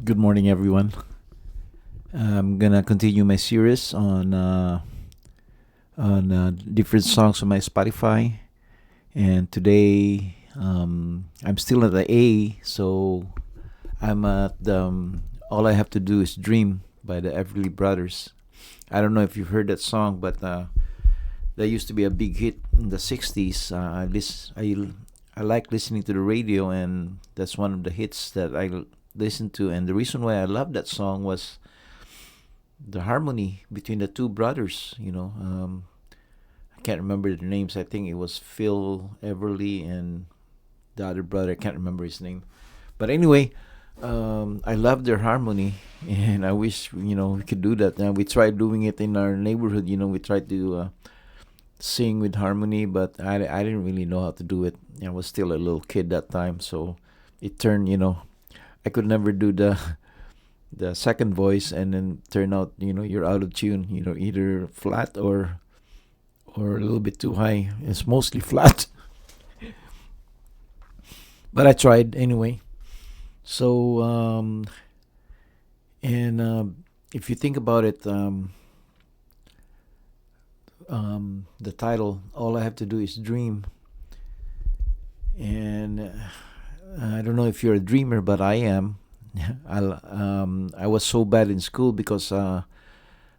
Good morning, everyone. I'm gonna continue my series on different songs on my Spotify, and today I'm still at the A, so I'm at All I Have to Do Is Dream by the Everly Brothers. I don't know if you've heard that song, but that used to be a big hit in the '60s. I like listening to the radio, and that's one of the hits that listen to. And the reason why I love that song was the harmony between the two brothers. I can't remember their names. I think it was Phil Everly and the other brother. I can't remember his name. But anyway, I love their harmony, and I wish we could do that. We tried doing it in our neighborhood. We tried to sing with harmony, but I didn't really know how to do it. I was still a little kid that time, so it turned. I could never do the second voice, and then turn out you're out of tune. Either flat or a little bit too high. It's mostly flat, but I tried anyway. So and if you think about it, the title, "All I Have to Do Is Dream," and I don't know if you're a dreamer, but I am. I was so bad in school because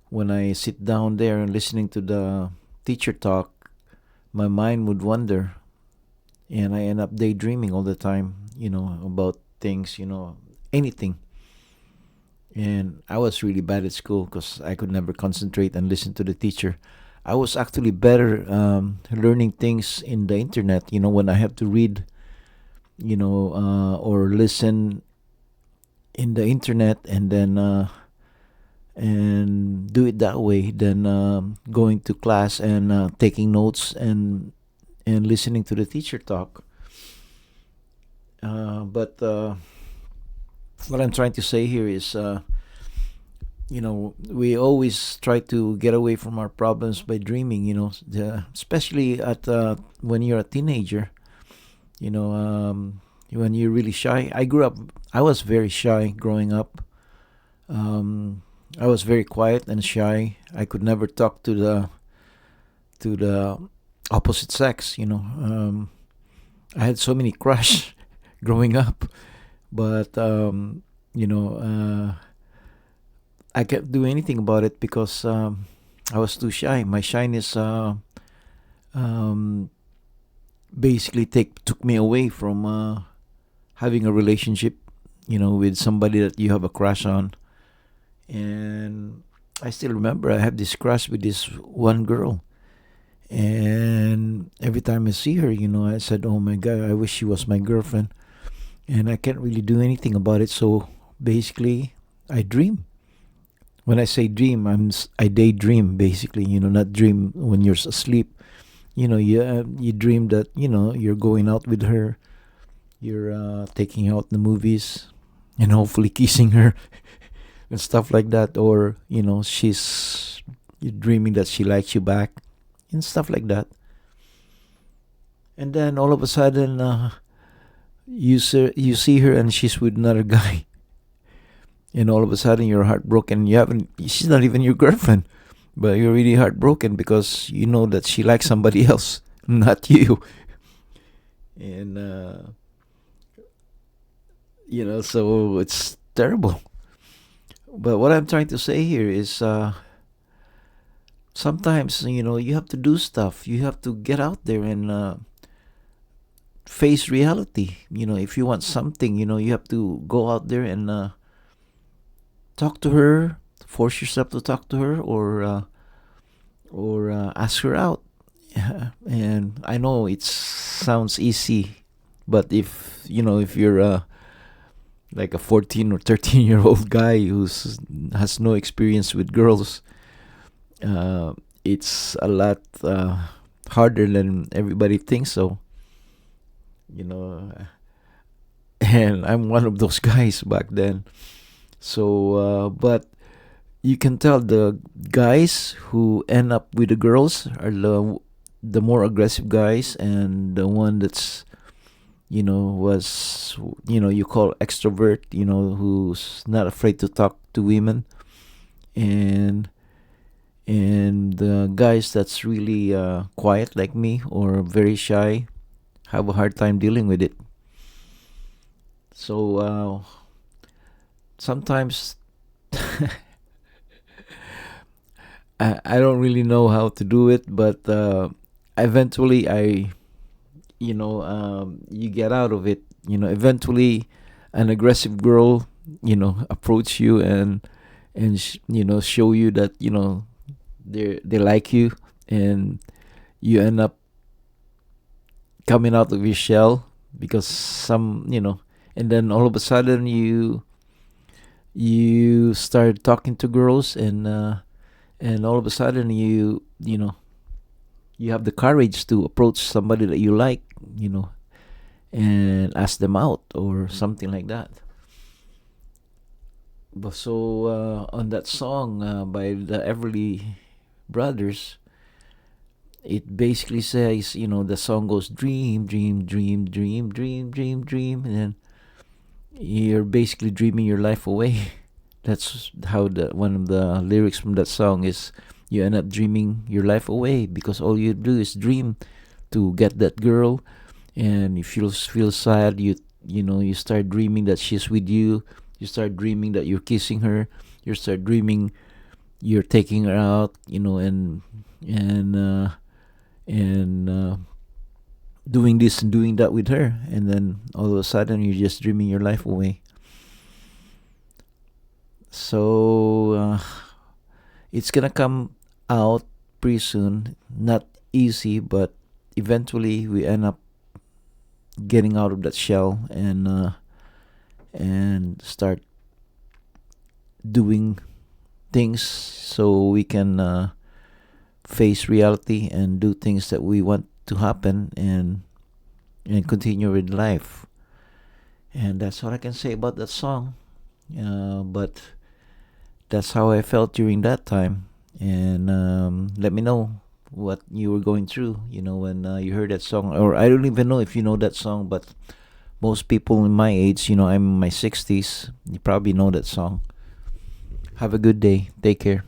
when I sit down there and listening to the teacher talk, my mind would wander, and I end up daydreaming all the time. About things, anything. And I was really bad at school because I could never concentrate and listen to the teacher. I was actually better learning things in the internet. When I have to read, or listen in the internet, and then and do it that way, then going to class and taking notes and listening to the teacher talk. But what I'm trying to say here is, we always try to get away from our problems by dreaming. Especially at when you're a teenager. When you're really shy. I was very shy growing up. I was very quiet and shy. I could never talk to the opposite sex. I had so many crush growing up, but I can't do anything about it because I was too shy. My shyness um, basically took me away from having a relationship, with somebody that you have a crush on. And I still remember I have this crush with this one girl. And every time I see her, I said, "Oh my God, I wish she was my girlfriend." And I can't really do anything about it. So basically, I dream. When I say dream, I daydream basically. Not dream when you're asleep. You dream that you're going out with her, you're taking her out in the movies, and hopefully kissing her and stuff like that. Or you're dreaming that she likes you back and stuff like that. And then all of a sudden, you see her and she's with another guy, and all of a sudden you're heartbroken. She's not even your girlfriend, but you're really heartbroken because you know that she likes somebody else, not you. And so it's terrible. But what I'm trying to say here is, sometimes you have to do stuff. You have to get out there and face reality. If you want something, you have to go out there and talk to her, force yourself to talk to her, or ask her out. And I know it sounds easy, but if you're like a 14 or 13-year-old guy who has no experience with girls, it's a lot harder than everybody thinks. So, you know, and I'm one of those guys back then. So, but you can tell the guys who end up with the girls are the more aggressive guys, and the one that's was, you call extrovert, who's not afraid to talk to women, and guys that's really quiet like me or very shy have a hard time dealing with it. So sometimes I don't really know how to do it, but eventually you get out of it. Eventually an aggressive girl, approach you and show you that they like you, and you end up coming out of your shell because and then all of a sudden you start talking to girls, and all of a sudden you have the courage to approach somebody that you like, and ask them out or something like that. But so on that song by the Everly Brothers, it basically says, the song goes dream, dream, dream, dream, dream, dream, dream, and then you're basically dreaming your life away. That's how the one of the lyrics from that song is. You end up dreaming your life away because all you do is dream to get that girl, and you feel sad. You start dreaming that she's with you. You start dreaming that you're kissing her. You start dreaming you're taking her out. And doing this and doing that with her, and then all of a sudden you're just dreaming your life away. So it's gonna come out pretty soon. Not easy, but eventually we end up getting out of that shell and start doing things so we can face reality and do things that we want to happen, and continue with life. And that's what I can say about that song. But that's how I felt during that time. And let me know what you were going through, when you heard that song. Or I don't even know if you know that song, but most people in my age, I'm in my 60s, you probably know that song. Have a good day. Take care.